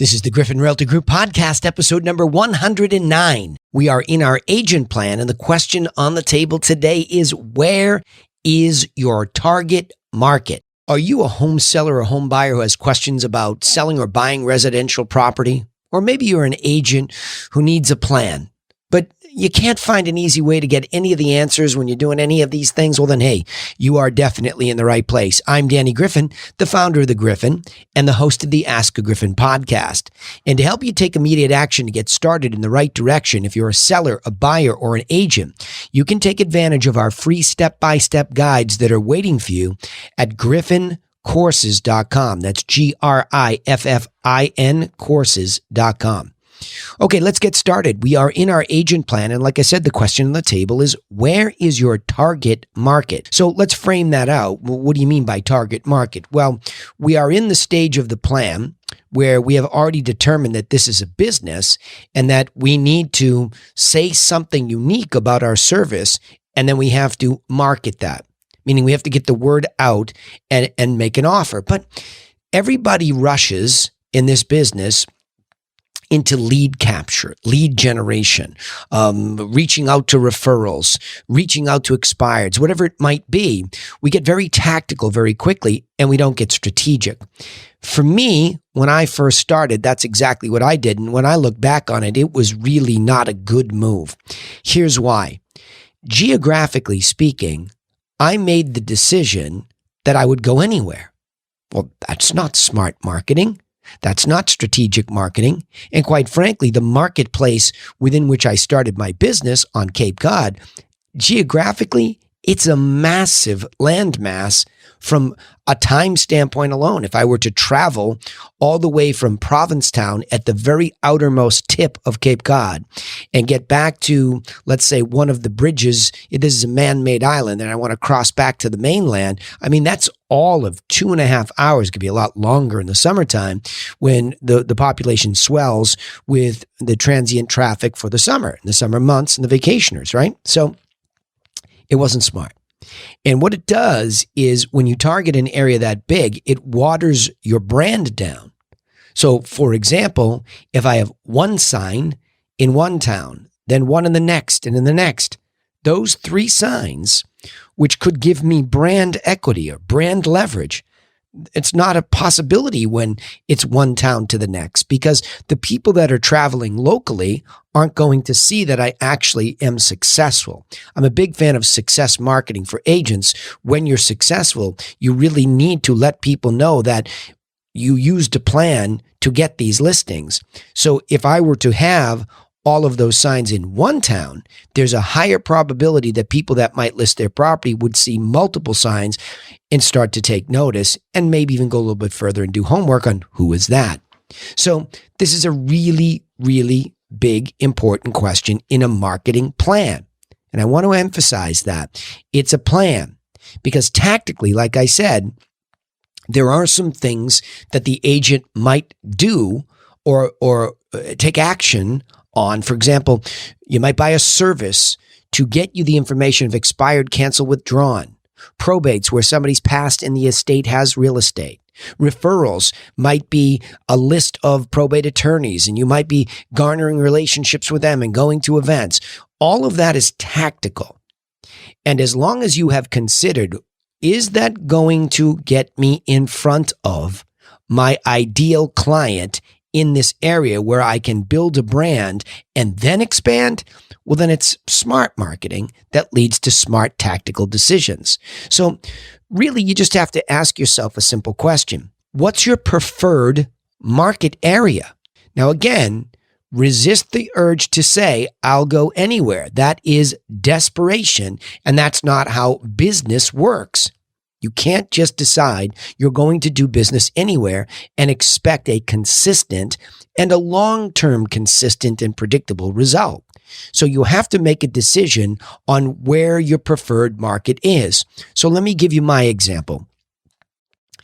This is the Griffin Realty Group podcast, episode number 109. We are in our agent plan, and the question on the table today is, where is your target market? Are you a home seller or home buyer who has questions about selling or buying residential property? Or maybe you're an agent who needs a plan, but you can't find an easy way to get any of the answers when you're doing any of these things. Well, then, hey, you are definitely in the right place. I'm Danny Griffin, the founder of The Griffin and the host of the Ask-A-Griffin podcast. And to help you take immediate action to get started in the right direction, if you're a seller, a buyer, or an agent, you can take advantage of our free step-by-step guides that are waiting for you at griffincourses.com. That's GRIFFIN courses.com. Okay, let's get started. We are in our agent plan, and like I said, the question on the table is, where is your target market? So let's frame that out. Well, what do you mean by target market? Well, we are in the stage of the plan where we have already determined that this is a business and that we need to say something unique about our service, and then we have to market that, meaning we have to get the word out and make an offer. But everybody rushes in this business into lead capture, lead generation, reaching out to referrals, reaching out to expireds, whatever it might be. We get very tactical very quickly, and we don't get strategic. For me, when I first started, that's exactly what I did. And when I look back on it, it was really not a good move. Here's why. Geographically speaking, I made the decision that I would go anywhere. Well, that's not smart marketing. That's not strategic marketing. And quite frankly, the marketplace within which I started my business on Cape Cod, geographically, it's a massive landmass from a time standpoint alone. If I were to travel all the way from Provincetown at the very outermost tip of Cape Cod and get back to, let's say, one of the bridges, this is a man-made island, and I want to cross back to the mainland, I mean, that's all of 2.5 hours. It could be a lot longer in the summertime when the population swells with the transient traffic for the summer months and the vacationers, right? So it wasn't smart. And what it does is when you target an area that big, it waters your brand down. So, for example, if I have one sign in one town, then one in the next and in the next, those 3 signs, which could give me brand equity or brand leverage, it's not a possibility when it's one town to the next, because the people that are traveling locally aren't going to see that I actually am successful. I'm a big fan of success marketing for agents. When you're successful, you really need to let people know that you used a plan to get these listings. So if I were to have all of those signs in one town, there's a higher probability that people that might list their property would see multiple signs and start to take notice and maybe even go a little bit further and do homework on who is that. So this is a really, really big, important question in a marketing plan. And I want to emphasize that it's a plan because tactically, like I said, there are some things that the agent might do or take action on. For example, you might buy a service to get you the information of expired, cancel, withdrawn. Probates, where somebody's passed and the estate has real estate. Referrals might be a list of probate attorneys, and you might be garnering relationships with them and going to events. All of that is tactical. And as long as you have considered, is that going to get me in front of my ideal client in this area where I can build a brand and then expand? Well, then it's smart marketing that leads to smart tactical decisions. So really, you just have to ask yourself a simple question. What's your preferred market area? Now, again, resist the urge to say, I'll go anywhere. That is desperation, and that's not how business works. You can't just decide you're going to do business anywhere and expect a consistent and a long-term consistent and predictable result. So you have to make a decision on where your preferred market is. So let me give you my example.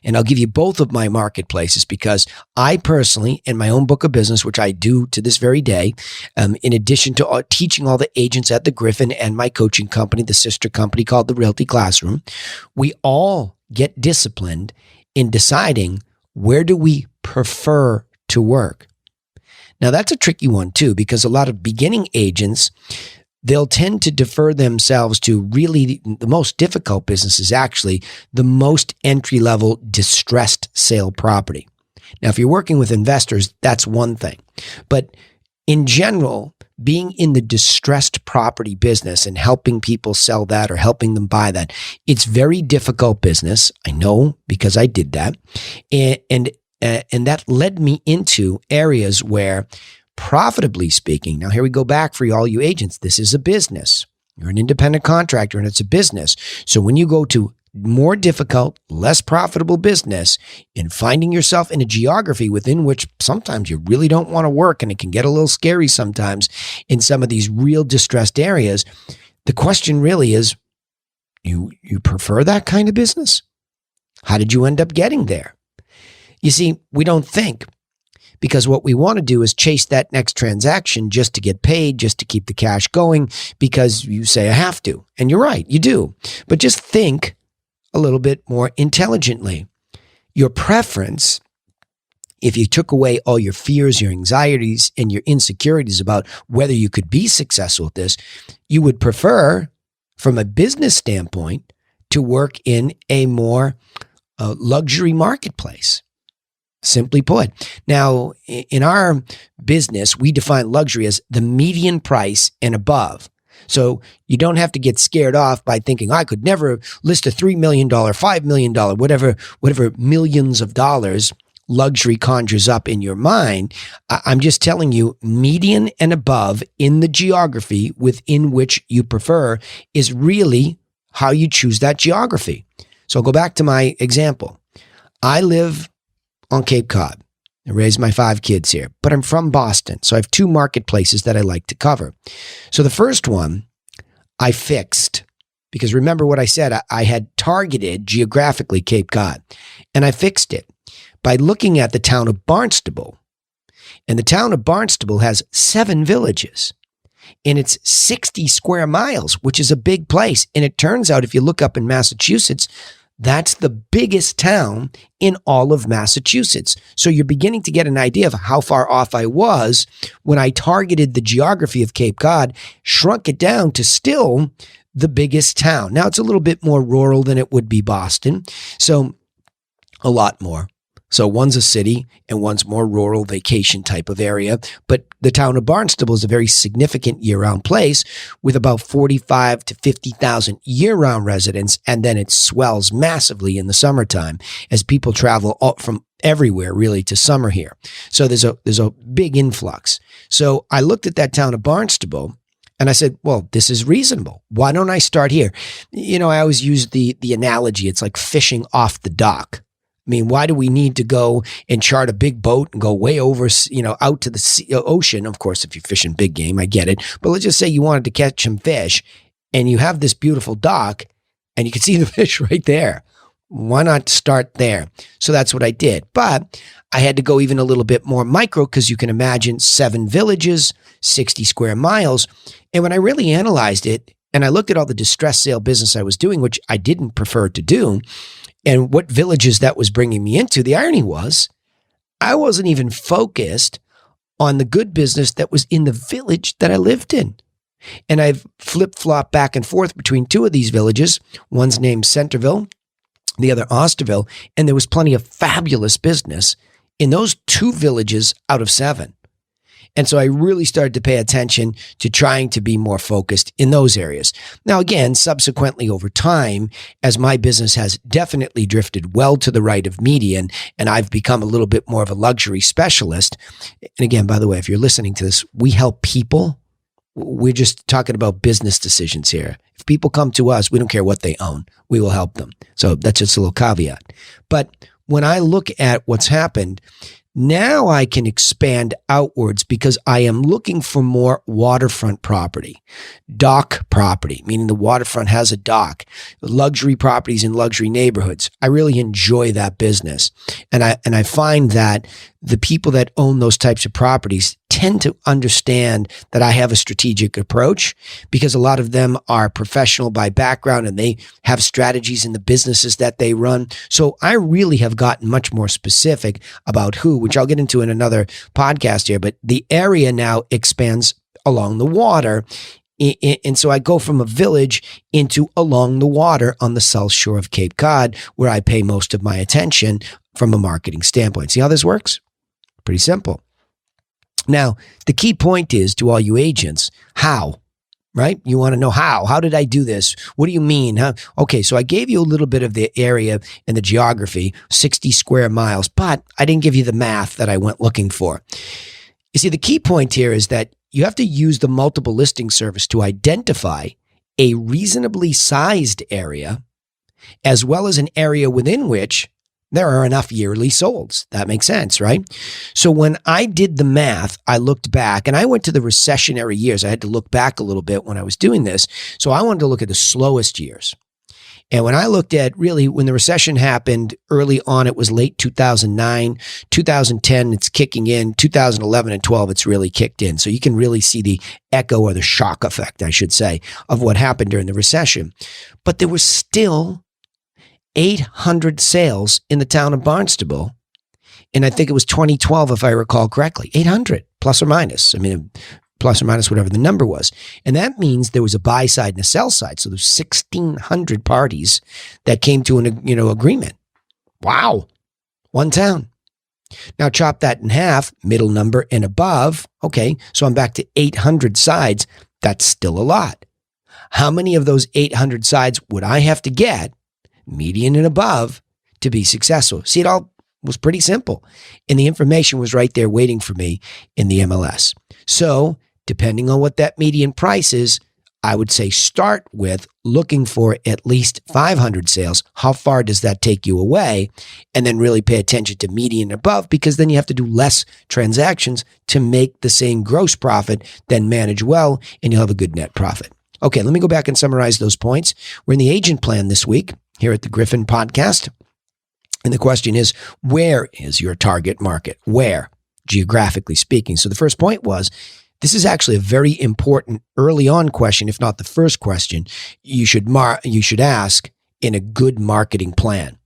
And I'll give you both of my marketplaces because I personally, in my own book of business, which I do to this very day, in addition to teaching all the agents at the Griffin and my coaching company, the sister company called the Realty Classroom, we all get disciplined in deciding where do we prefer to work. Now, that's a tricky one too, because a lot of beginning agents, they'll tend to defer themselves to really the most difficult businesses, actually, the most entry-level distressed sale property. Now, if you're working with investors, that's one thing. But in general, being in the distressed property business and helping people sell that or helping them buy that, it's very difficult business. I know because I did that. And that led me into areas where, profitably speaking, now here we go back for all you agents, this is a business. You're an independent contractor and it's a business. So when you go to more difficult, less profitable business and finding yourself in a geography within which sometimes you really don't want to work, and it can get a little scary sometimes in some of these real distressed areas, the question really is, you prefer that kind of business? How did you end up getting there? You see, we don't think, because what we want to do is chase that next transaction just to get paid, just to keep the cash going, because you say, I have to. And you're right, you do. But just think a little bit more intelligently. Your preference, if you took away all your fears, your anxieties, and your insecurities about whether you could be successful at this, you would prefer, from a business standpoint, to work in a more luxury marketplace. Simply put. Now, in our business, we define luxury as the median price and above. So you don't have to get scared off by thinking, I could never list a $3 million, $5 million, whatever millions of dollars luxury conjures up in your mind. I'm just telling you, median and above in the geography within which you prefer is really how you choose that geography. So I'll go back to my example. I live on Cape Cod. I raised my 5 kids here, but I'm from Boston. So I have 2 marketplaces that I like to cover. So the first one I fixed, because remember what I said, I had targeted geographically Cape Cod, and I fixed it by looking at the town of Barnstable. And the town of Barnstable has 7 villages, and it's 60 square miles, which is a big place. And it turns out, if you look up in Massachusetts, that's the biggest town in all of Massachusetts. So you're beginning to get an idea of how far off I was when I targeted the geography of Cape Cod, shrunk it down to still the biggest town. Now, it's a little bit more rural than it would be Boston, so a lot more. So one's a city and one's more rural vacation type of area. But the town of Barnstable is a very significant year-round place with about 45 to 50,000 year-round residents. And then it swells massively in the summertime as people travel from everywhere really to summer here. So there's a big influx. So I looked at that town of Barnstable and I said, well, this is reasonable. Why don't I start here? You know, I always use the analogy. It's like fishing off the dock. I mean, why do we need to go and chart a big boat and go way over, out to the ocean? Of course, if you're fishing big game, I get it. But let's just say you wanted to catch some fish and you have this beautiful dock and you can see the fish right there. Why not start there? So that's what I did. But I had to go even a little bit more micro, because you can imagine 7 villages, 60 square miles. And when I really analyzed it and I looked at all the distress sale business I was doing, which I didn't prefer to do, and what villages that was bringing me into, the irony was I wasn't even focused on the good business that was in the village that I lived in. And I've flip-flopped back and forth between 2 of these villages. One's named Centerville, the other Osterville, and there was plenty of fabulous business in those 2 villages out of 7. And so I really started to pay attention to trying to be more focused in those areas. Now, again, subsequently over time, as my business has definitely drifted well to the right of median, and I've become a little bit more of a luxury specialist. And again, by the way, if you're listening to this, we help people. We're just talking about business decisions here. If people come to us, we don't care what they own. We will help them. So that's just a little caveat. But when I look at what's happened, now I can expand outwards because I am looking for more waterfront property, dock property, meaning the waterfront has a dock, luxury properties in luxury neighborhoods. I really enjoy that business. And I find that the people that own those types of properties tend to understand that I have a strategic approach because a lot of them are professional by background and they have strategies in the businesses that they run. So I really have gotten much more specific about who, which I'll get into in another podcast here, but the area now expands along the water. And so I go from a village into along the water on the south shore of Cape Cod, where I pay most of my attention from a marketing standpoint. See how this works? Pretty simple. Now, the key point is to all you agents, how, right? You want to know how. How did I do this? What do you mean? Huh? Okay, so I gave you a little bit of the area and the geography, 60 square miles, but I didn't give you the math that I went looking for. You see, the key point here is that you have to use the multiple listing service to identify a reasonably sized area, as well as an area within which there are enough yearly solds. That makes sense, right? So when I did the math, I looked back and I went to the recessionary years. I had to look back a little bit when I was doing this. So I wanted to look at the slowest years. And when I looked at really when the recession happened early on, it was late 2009, 2010, it's kicking in, 2011 and 12, it's really kicked in. So you can really see the echo or the shock effect, I should say, of what happened during the recession. But there was still 800 sales in the town of Barnstable. And I think it was 2012, if I recall correctly, 800 plus or minus. I mean, plus or minus whatever the number was. And that means there was a buy side and a sell side. So there's 1,600 parties that came to an agreement. Wow. One town. Now chop that in half, middle number and above. Okay. So I'm back to 800 sides. That's still a lot. How many of those 800 sides would I have to get, median and above, to be successful? See, it all was pretty simple. And the information was right there waiting for me in the MLS. So depending on what that median price is, I would say start with looking for at least 500 sales. How far does that take you away? And then really pay attention to median and above, because then you have to do less transactions to make the same gross profit, then manage well, and you'll have a good net profit. Okay, let me go back and summarize those points. We're in the agent plan this week here at the Griffin Podcast. And the question is, where is your target market? Where, geographically speaking? So the first point was, this is actually a very important early on question, if not the first question you should ask in a good marketing plan.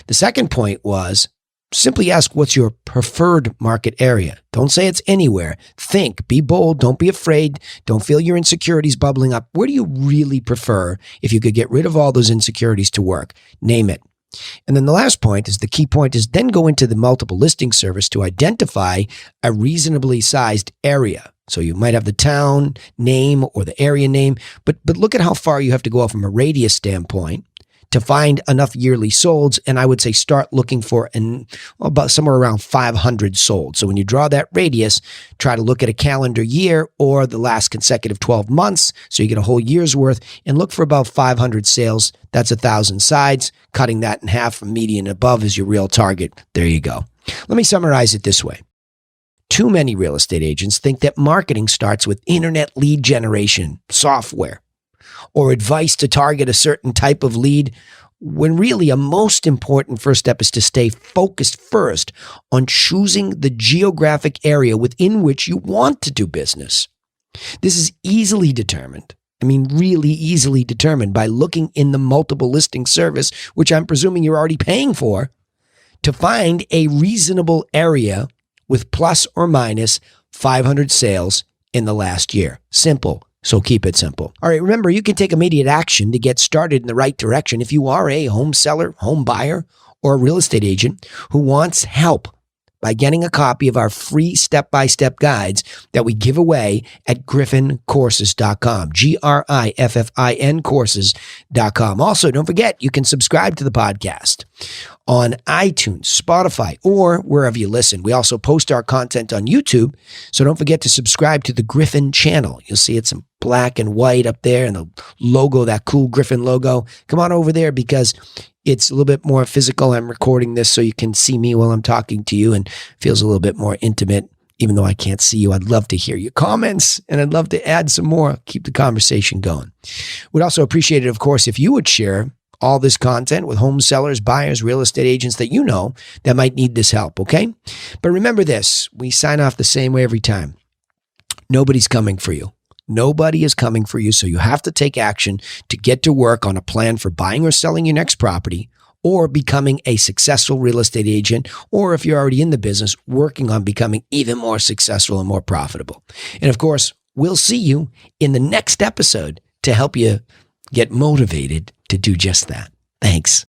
The second point was, simply ask what's your preferred market area. Don't say it's anywhere. Think, be bold, don't be afraid, don't feel your insecurities bubbling up. Where do you really prefer, if you could get rid of all those insecurities, to work? Name it. And then the last point is, the key point is, then go into the multiple listing service to identify a reasonably sized area. So you might have the town name or the area name, but look at how far you have to go out from a radius standpoint to find enough yearly solds. And I would say start looking for about somewhere around 500 sold. So when you draw that radius, try to look at a calendar year or the last consecutive 12 months. So you get a whole year's worth, and look for about 500 sales. That's 1,000 sides. Cutting that in half from median above is your real target. There you go. Let me summarize it this way. Too many real estate agents think that marketing starts with internet lead generation software or advice to target a certain type of lead, when really a most important first step is to stay focused first on choosing the geographic area within which you want to do business. This is easily determined. I mean, really easily determined by looking in the multiple listing service, which I'm presuming you're already paying for, to find a reasonable area with plus or minus 500 sales in the last year. Simple. So keep it simple. All right, remember, you can take immediate action to get started in the right direction if you are a home seller, home buyer, or a real estate agent who wants help by getting a copy of our free step-by-step guides that we give away at griffincourses.com, Griffin courses.com. Also, don't forget, you can subscribe to the podcast on iTunes, Spotify, or wherever you listen. We also post our content on YouTube, so don't forget to subscribe to the Griffin channel. You'll see it's in black and white up there, and the logo, that cool Griffin logo. Come on over there because it's a little bit more physical. I'm recording this so you can see me while I'm talking to you, and feels a little bit more intimate. Even though I can't see you, I'd love to hear your comments, and I'd love to add some more, keep the conversation going. We'd also appreciate it, of course, if you would share all this content with home sellers, buyers, real estate agents that you know that might need this help, okay? But remember this, we sign off the same way every time. Nobody's coming for you. Nobody is coming for you. So you have to take action to get to work on a plan for buying or selling your next property, or becoming a successful real estate agent, or if you're already in the business, working on becoming even more successful and more profitable. And of course, we'll see you in the next episode to help you get motivated to do just that. Thanks.